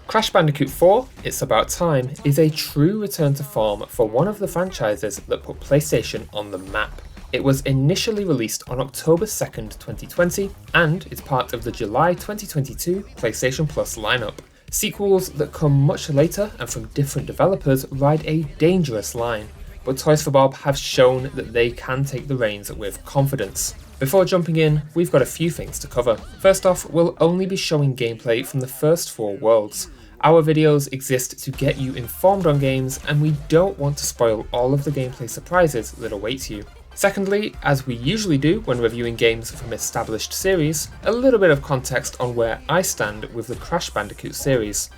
Crash Bandicoot 4, It's About Time, is a true return to form for one of the franchises that put PlayStation on the map. It was initially released on October 2nd, 2020, and is part of the July 2022 PlayStation Plus lineup. Sequels that come much later and from different developers ride a dangerous line, but Toys for Bob have shown that they can take the reins with confidence. Before jumping in, we've got a few things to cover. First off, we'll only be showing gameplay from the first 4 worlds. Our videos exist to get you informed on games, and we don't want to spoil all of the gameplay surprises that await you. Secondly, as we usually do when reviewing games from established series, a little bit of context on where I stand with the Crash Bandicoot series.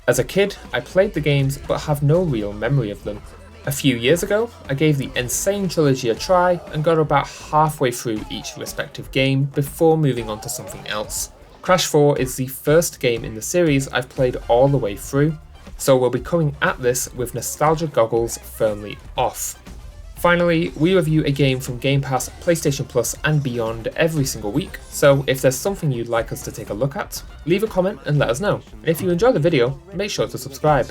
As a kid, I played the games but have no real memory of them. A few years ago, I gave the Insane trilogy a try and got about halfway through each respective game before moving on to something else. Crash 4 is the first game in the series I've played all the way through, so we'll be coming at this with nostalgia goggles firmly off. Finally, we review a game from Game Pass, PlayStation Plus and beyond every single week, so if there's something you'd like us to take a look at, leave a comment and let us know. And if you enjoy the video, make sure to subscribe.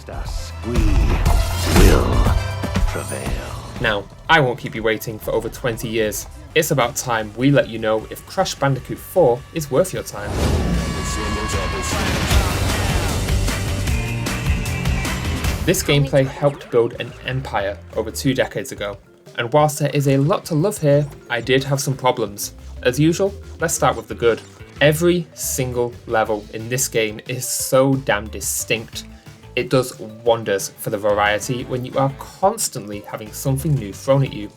We will prevail. Now, I won't keep you waiting for over 20 years. It's about time we let you know if Crash Bandicoot 4 is worth your time. This gameplay helped build an empire over 2 decades ago, and whilst there is a lot to love here, I did have some problems. As usual, let's start with the good. Every single level in this game is so damn distinct. It does wonders for the variety when you are constantly having something new thrown at you.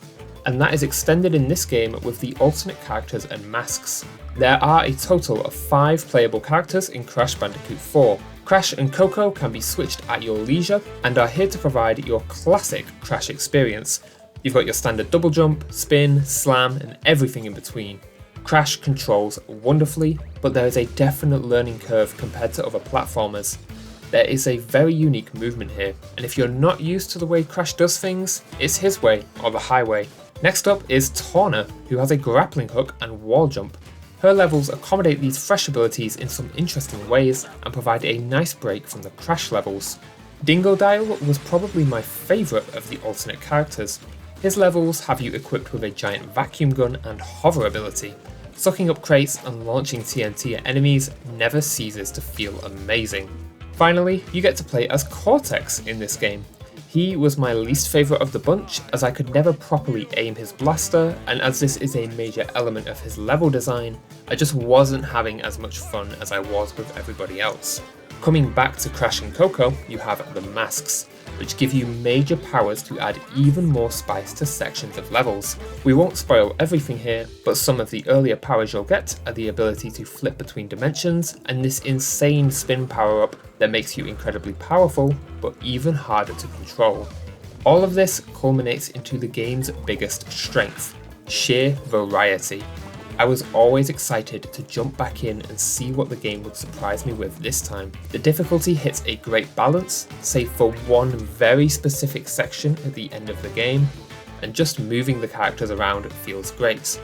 And that is extended in this game with the alternate characters and masks. There are a total of 5 playable characters in Crash Bandicoot 4. Crash and COCO can be switched at your leisure and are here to provide your classic Crash experience. You've got your standard double jump, spin, slam and everything in between. Crash controls wonderfully, but there is a definite learning curve compared to other platformers. There is a very unique movement here, and if you're not used to the way Crash does things, it's his way or the highway. Next up is Torna, who has a grappling hook and wall jump. Her levels accommodate these fresh abilities in some interesting ways and provide a nice break from the Crash levels. Dingodile was probably my favourite of the alternate characters. His levels have you equipped with a giant vacuum gun and hover ability. Sucking up crates and launching TNT at enemies never ceases to feel amazing. Finally, you get to play as CORTEX in this game. He was my least favourite of the bunch, as I could never properly aim his blaster, and as this is a major element of his level design, I just wasn't having as much fun as I was with everybody else. Coming back to Crash and COCO, you have the masks, which give you major powers to add even more spice to sections of levels. We won't spoil everything here, but some of the earlier powers you'll get are the ability to flip between dimensions and this insane spin power-up that makes you incredibly powerful, but even harder to control. All of this culminates into the game's biggest strength, sheer variety. I was always excited to jump back in and see what the game would surprise me with this time. The difficulty hits a great balance, save for one very specific section at the end of the game, and just moving the characters around feels great.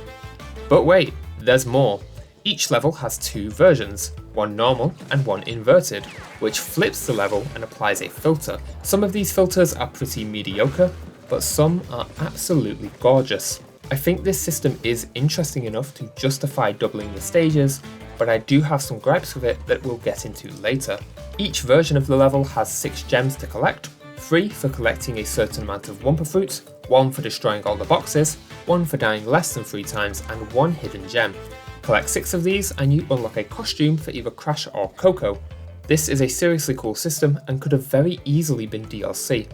But wait, there's more. Each level has 2 versions, one normal and one inverted, which flips the level and applies a filter. Some of these filters are pretty mediocre, but some are absolutely gorgeous. I think this system is interesting enough to justify doubling the stages, but I do have some gripes with it that we'll get into later. Each version of the level has 6 gems to collect, 3 for collecting a certain amount of Wumpa Fruit, 1 for destroying all the boxes, 1 for dying less than 3 times, and 1 hidden gem. Collect 6 of these and you unlock a costume for either Crash or COCO. This is a seriously cool system and could have very easily been DLC.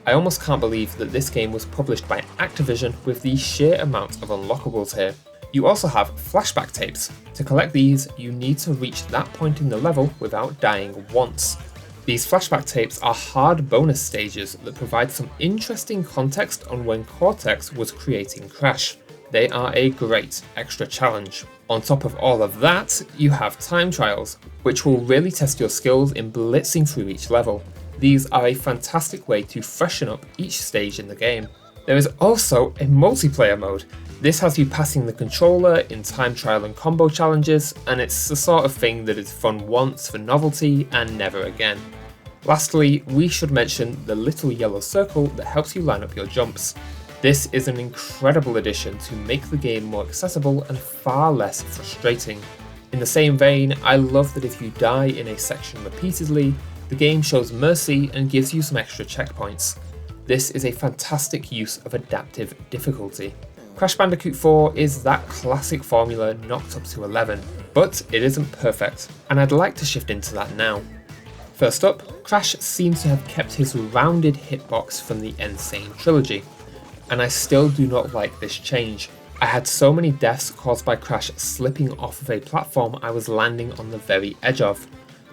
I almost can't believe that this game was published by Activision with the sheer amount of unlockables here. You also have flashback tapes. To collect these, you need to reach that point in the level without dying once. These flashback tapes are hard bonus stages that provide some interesting context on when Cortex was creating Crash. They are a great extra challenge. On top of all of that, you have time trials, which will really test your skills in blitzing through each level. These are a fantastic way to freshen up each stage in the game. There is also a multiplayer mode. This has you passing the controller in time trial and combo challenges, and it's the sort of thing that is fun once for novelty and never again. Lastly, we should mention the little yellow circle that helps you line up your jumps. This is an incredible addition to make the game more accessible and far less frustrating. In the same vein, I love that if you die in a section repeatedly, the game shows mercy and gives you some extra checkpoints. This is a fantastic use of adaptive difficulty. Crash Bandicoot 4 is that classic formula knocked up to 11, but it isn't perfect, and I'd like to shift into that now. First up, Crash seems to have kept his rounded hitbox from the N. Sane trilogy, and I still do not like this change. I had so many deaths caused by Crash slipping off of a platform I was landing on the very edge of.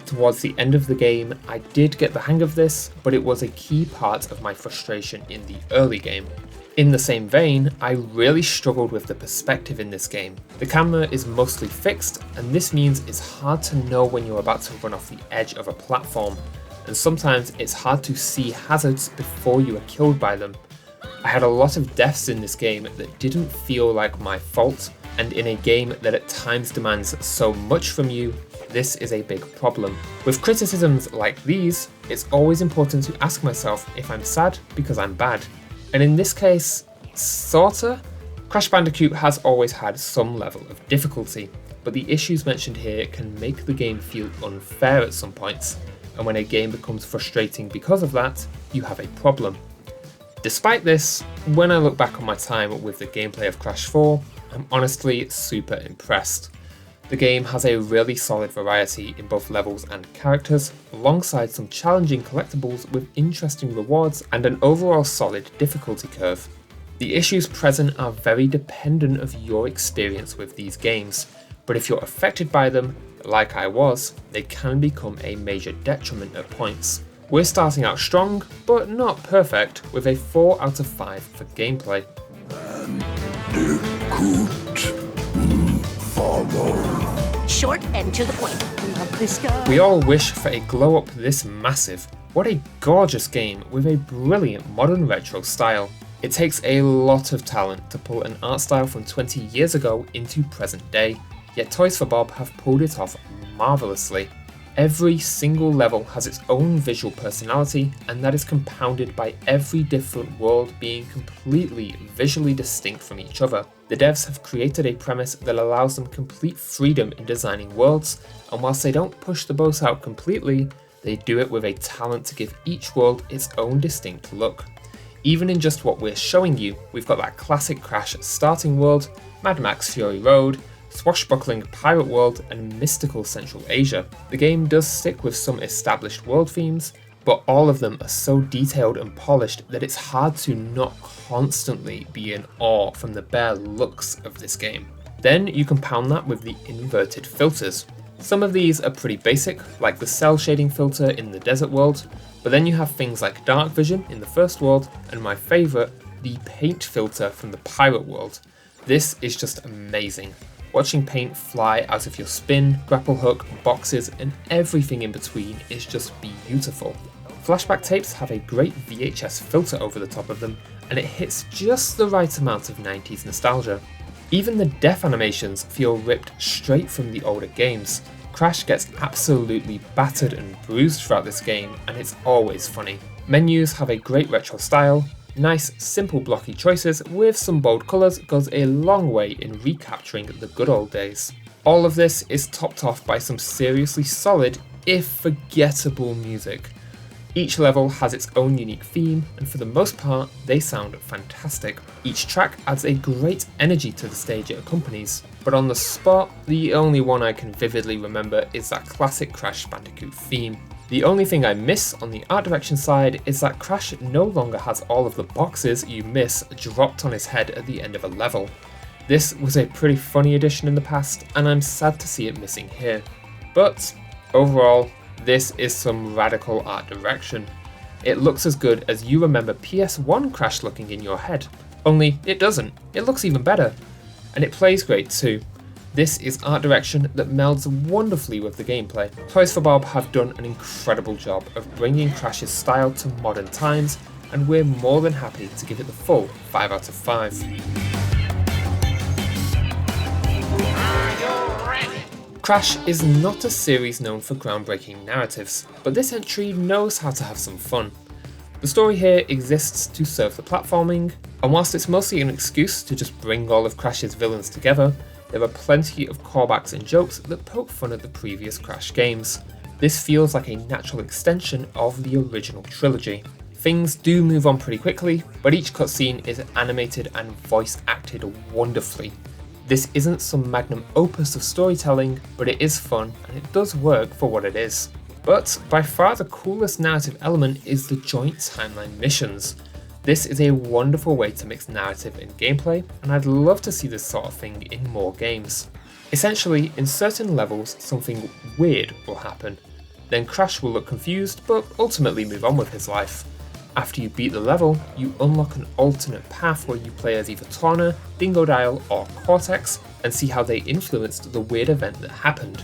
Towards the end of the game, I did get the hang of this, but it was a key part of my frustration in the early game. In the same vein, I really struggled with the perspective in this game. The camera is mostly fixed, and this means it's hard to know when you're about to run off the edge of a platform, and sometimes it's hard to see hazards before you are killed by them. I had a lot of deaths in this game that didn't feel like my fault, and in a game that at times demands so much from you, this is a big problem. With criticisms like these, it's always important to ask myself if I'm sad because I'm bad. And in this case, sorta. Crash Bandicoot has always had some level of difficulty, but the issues mentioned here can make the game feel unfair at some points, and when a game becomes frustrating because of that, you have a problem. Despite this, when I look back on my time with the gameplay of Crash 4, I'm honestly super impressed. The game has a really solid variety in both levels and characters, alongside some challenging collectibles with interesting rewards and an overall solid difficulty curve. The issues present are very dependent of your experience with these games, but if you're affected by them, like I was, they can become a major detriment at points. We're starting out strong, but not perfect, with a 4 out of 5 for gameplay. Short and to the point. Love this guy. We all wish for a glow up this massive. What a gorgeous game with a brilliant modern retro style. It takes a lot of talent to pull an art style from 20 years ago into present day, yet Toys for Bob have pulled it off marvellously. Every single level has its own visual personality, and that is compounded by every different world being completely visually distinct from each other. The devs have created a premise that allows them complete freedom in designing worlds, and whilst they don't push the boat out completely, they do it with a talent to give each world its own distinct look. Even in just what we're showing you, we've got that classic Crash starting world, Mad Max Fury Road, swashbuckling pirate world, and mystical Central Asia. The game does stick with some established world themes, but all of them are so detailed and polished that it's hard to not constantly be in awe from the bare looks of this game. Then you compound that with the inverted filters. Some of these are pretty basic, like the cell shading filter in the desert world, but then you have things like dark vision in the first world, and my favourite, the paint filter from the pirate world. This is just amazing. Watching paint fly out of your spin, grapple hook, boxes, and everything in between is just beautiful. Flashback tapes have a great VHS filter over the top of them, and it hits just the right amount of 90s nostalgia. Even the death animations feel ripped straight from the older games. Crash gets absolutely battered and bruised throughout this game, and it's always funny. Menus have a great retro style. Nice, simple blocky choices with some bold colours goes a long way in recapturing the good old days. All of this is topped off by some seriously solid, if forgettable music. Each level has its own unique theme, and for the most part, they sound fantastic. Each track adds a great energy to the stage it accompanies, but on the spot, the only one I can vividly remember is that classic Crash Bandicoot theme. The only thing I miss on the art direction side is that Crash no longer has all of the boxes you miss dropped on his head at the end of a level. This was a pretty funny addition in the past, and I'm sad to see it missing here. But overall, this is some radical art direction. It looks as good as you remember PS1 Crash looking in your head, only it doesn't. It looks even better. And it plays great too. This is art direction that melds wonderfully with the gameplay. Toys for Bob have done an incredible job of bringing Crash's style to modern times, and we're more than happy to give it the full 5 out of 5. Crash is not a series known for groundbreaking narratives, but this entry knows how to have some fun. The story here exists to serve the platforming, and whilst it's mostly an excuse to just bring all of Crash's villains together, there are plenty of callbacks and jokes that poke fun at the previous Crash games. This feels like a natural extension of the original trilogy. Things do move on pretty quickly, but each cutscene is animated and voice acted wonderfully. This isn't some magnum opus of storytelling, but it is fun and it does work for what it is. But by far the coolest narrative element is the joint timeline missions. This is a wonderful way to mix narrative and gameplay, and I'd love to see this sort of thing in more games. Essentially, in certain levels, something weird will happen. Then Crash will look confused, but ultimately move on with his life. After you beat the level, you unlock an alternate path where you play as either Tawna, Dingodile, or Cortex, and see how they influenced the weird event that happened.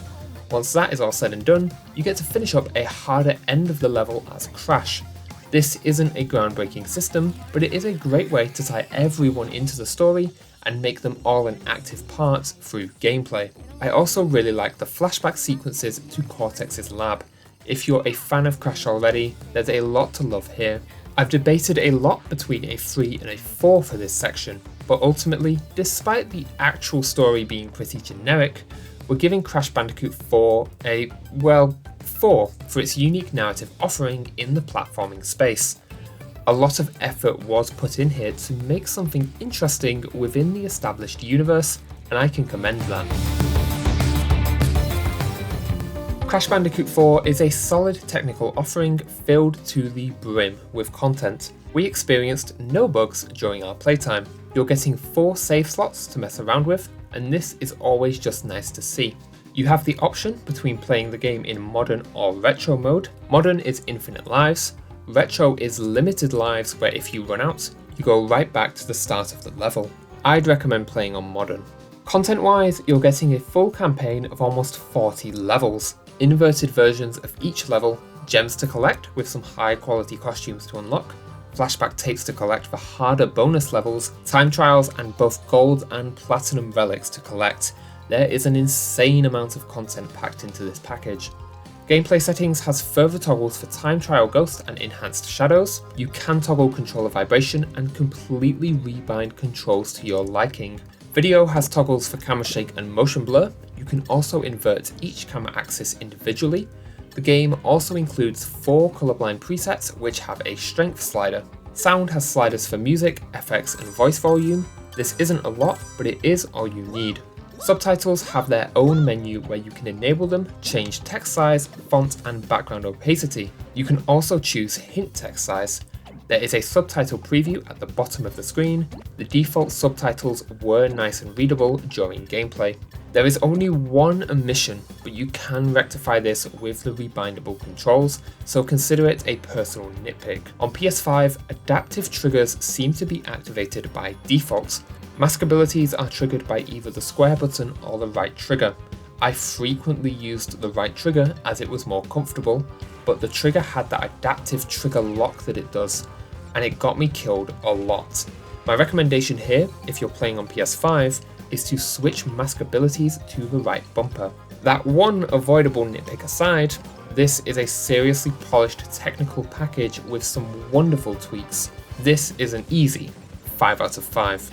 Once that is all said and done, you get to finish up a harder end of the level as Crash. This isn't a groundbreaking system, but it is a great way to tie everyone into the story and make them all an active part through gameplay. I also really like the flashback sequences to Cortex's lab. If you're a fan of Crash already, there's a lot to love here. I've debated a lot between a 3 and a 4 for this section, but ultimately, despite the actual story being pretty generic, we're giving Crash Bandicoot 4 a, well, 4 for its unique narrative offering in the platforming space. A lot of effort was put in here to make something interesting within the established universe, and I can commend that. Crash Bandicoot 4 is a solid technical offering filled to the brim with content. We experienced no bugs during our playtime. You're getting 4 save slots to mess around with, and this is always just nice to see. You have the option between playing the game in Modern or Retro mode. Modern is infinite lives, Retro is limited lives where if you run out, you go right back to the start of the level. I'd recommend playing on Modern. Content-wise, you're getting a full campaign of almost 40 levels, inverted versions of each level, gems to collect with some high quality costumes to unlock, flashback tapes to collect for harder bonus levels, time trials, and both gold and platinum relics to collect. There is an insane amount of content packed into this package. Gameplay settings has further toggles for time trial ghost and enhanced shadows. You can toggle controller vibration and completely rebind controls to your liking. Video has toggles for camera shake and motion blur. You can also invert each camera axis individually. The game also includes 4 colorblind presets which have a strength slider. Sound has sliders for music, FX and voice volume. This isn't a lot, but it is all you need. Subtitles have their own menu where you can enable them, change text size, font and background opacity. You can also choose hint text size. There is a subtitle preview at the bottom of the screen. The default subtitles were nice and readable during gameplay. There is only one omission, but you can rectify this with the rebindable controls, so consider it a personal nitpick. On PS5, adaptive triggers seem to be activated by default. Mask abilities are triggered by either the square button or the right trigger. I frequently used the right trigger as it was more comfortable, but the trigger had that adaptive trigger lock that it does, and it got me killed a lot. My recommendation here, if you're playing on PS5, is to switch mask abilities to the right bumper. That one avoidable nitpick aside, this is a seriously polished technical package with some wonderful tweaks. This is an easy 5 out of 5.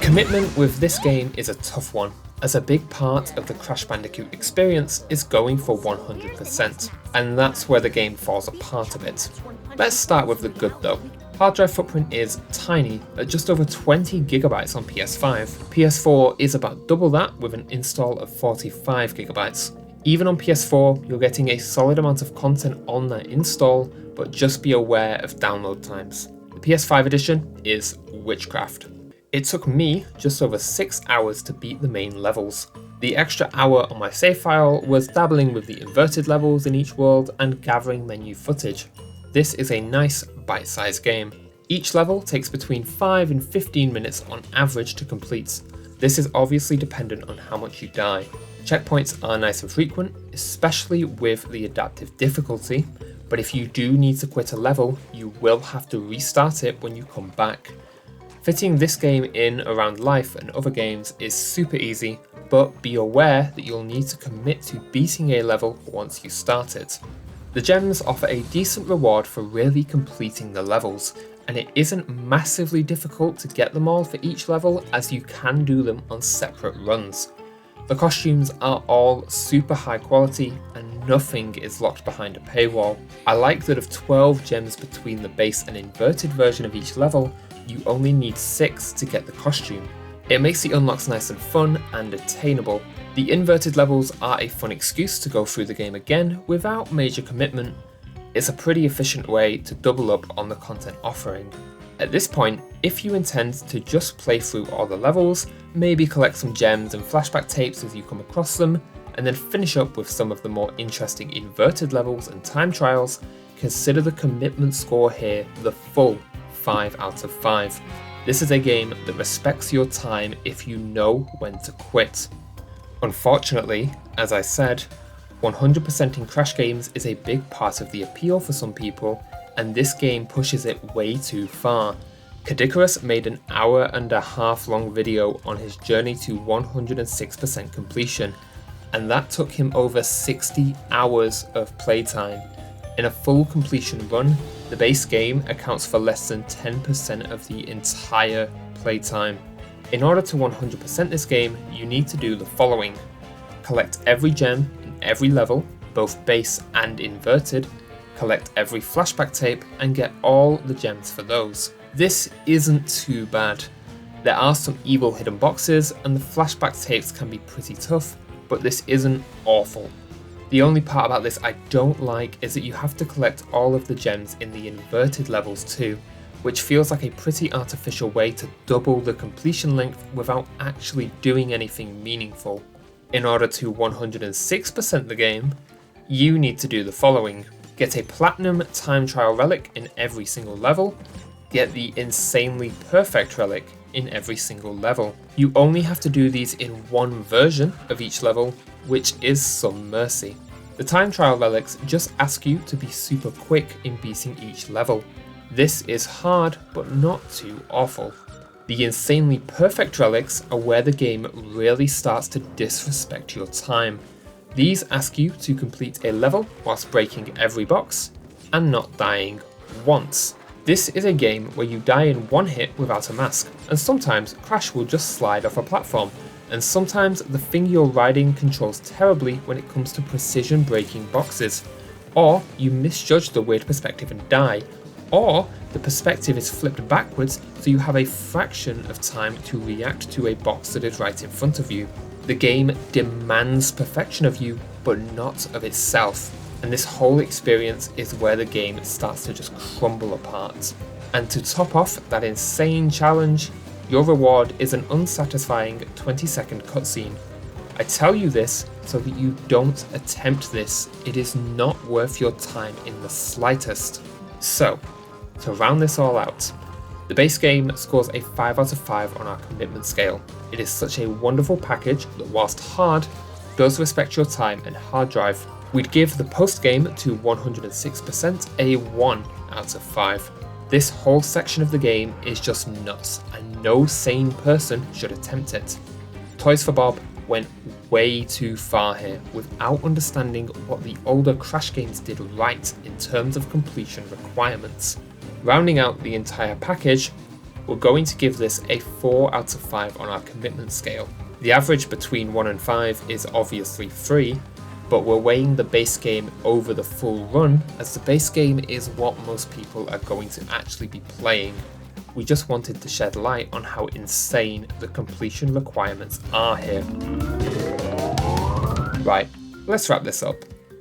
Commitment with this game is a tough one, as a big part of the Crash Bandicoot experience is going for 100%, and that's where the game falls apart a bit. Let's start with the good though. Hard drive footprint is tiny at just over 20 gigabytes on PS5. PS4 is about double that with an install of 45 gigabytes. Even on PS4, you're getting a solid amount of content on that install, but just be aware of download times. The PS5 edition is witchcraft. It took me just over 6 hours to beat the main levels. The extra hour on my save file was dabbling with the inverted levels in each world and gathering menu footage. This is a nice bite-sized game. Each level takes between 5 and 15 minutes on average to complete. This is obviously dependent on how much you die. Checkpoints are nice and frequent, especially with the adaptive difficulty, but if you do need to quit a level, you will have to restart it when you come back. Fitting this game in around life and other games is super easy, but be aware that you'll need to commit to beating a level once you start it. The gems offer a decent reward for really completing the levels, and it isn't massively difficult to get them all for each level, as you can do them on separate runs. The costumes are all super high quality and nothing is locked behind a paywall. I like that of 12 gems between the base and inverted version of each level, you only need 6 to get the costume. It makes the unlocks nice and fun and attainable. The inverted levels are a fun excuse to go through the game again without major commitment. It's a pretty efficient way to double up on the content offering. At this point, if you intend to just play through all the levels, maybe collect some gems and flashback tapes as you come across them, and then finish up with some of the more interesting inverted levels and time trials, consider the commitment score here the full 5 out of 5. This is a game that respects your time if you know when to quit. Unfortunately, as I said, 100%ing crash games is a big part of the appeal for some people, and this game pushes it way too far. Kadikarus made an hour-and-a-half long video on his journey to 106% completion, and that took him over 60 hours of playtime. In a full completion run, the base game accounts for less than 10% of the entire playtime. In order to 100% this game, you need to do the following: collect every gem in every level, both base and inverted, collect every flashback tape, and get all the gems for those. This isn't too bad. There are some evil hidden boxes, and the flashback tapes can be pretty tough, but this isn't awful. The only part about this I don't like is that you have to collect all of the gems in the inverted levels too, which feels like a pretty artificial way to double the completion length without actually doing anything meaningful. In order to 106% the game, you need to do the following: get a platinum time trial relic in every single level, get the insanely perfect relic in every single level. You only have to do these in one version of each level, which is some mercy. The time trial relics just ask you to be super quick in beating each level. This is hard, but not too awful. The insanely perfect relics are where the game really starts to disrespect your time. These ask you to complete a level whilst breaking every box and not dying once. This is a game where you die in one hit without a mask, and sometimes Crash will just slide off a platform, and sometimes the thing you're riding controls terribly when it comes to precision breaking boxes, or you misjudge the weird perspective and die, or the perspective is flipped backwards so you have a fraction of time to react to a box that is right in front of you. The game demands perfection of you, but not of itself, and this whole experience is where the game starts to just crumble apart. And to top off that insane challenge, your reward is an unsatisfying 20-second cutscene. I tell you this so that you don't attempt this. It is not worth your time in the slightest. So, to round this all out, the base game scores a 5 out of 5 on our commitment scale. It is such a wonderful package that, whilst hard, does respect your time and hard drive. We'd give the post-game to 106% a 1 out of 5. This whole section of the game is just nuts, and no sane person should attempt it. Toys for Bob went way too far here without understanding what the older Crash games did right in terms of completion requirements. Rounding out the entire package, we're going to give this a 4 out of 5 on our commitment scale. The average between 1 and 5 is obviously 3, but we're weighing the base game over the full run, as the base game is what most people are going to actually be playing. We just wanted to shed light on how insane the completion requirements are here. Right, let's wrap this up.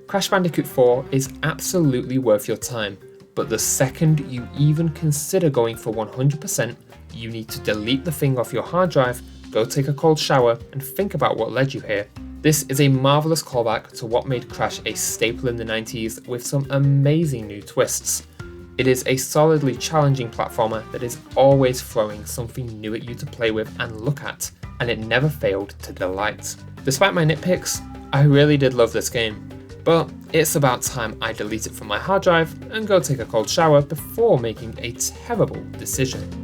Crash Bandicoot 4 is absolutely worth your time, but the second you even consider going for 100%, you need to delete the thing off your hard drive, go take a cold shower, and think about what led you here. This is a marvellous callback to what made Crash a staple in the 90s with some amazing new twists. It is a solidly challenging platformer that is always throwing something new at you to play with and look at, and it never failed to delight. Despite my nitpicks, I really did love this game. But it's about time I delete it from my hard drive and go take a cold shower before making a terrible decision.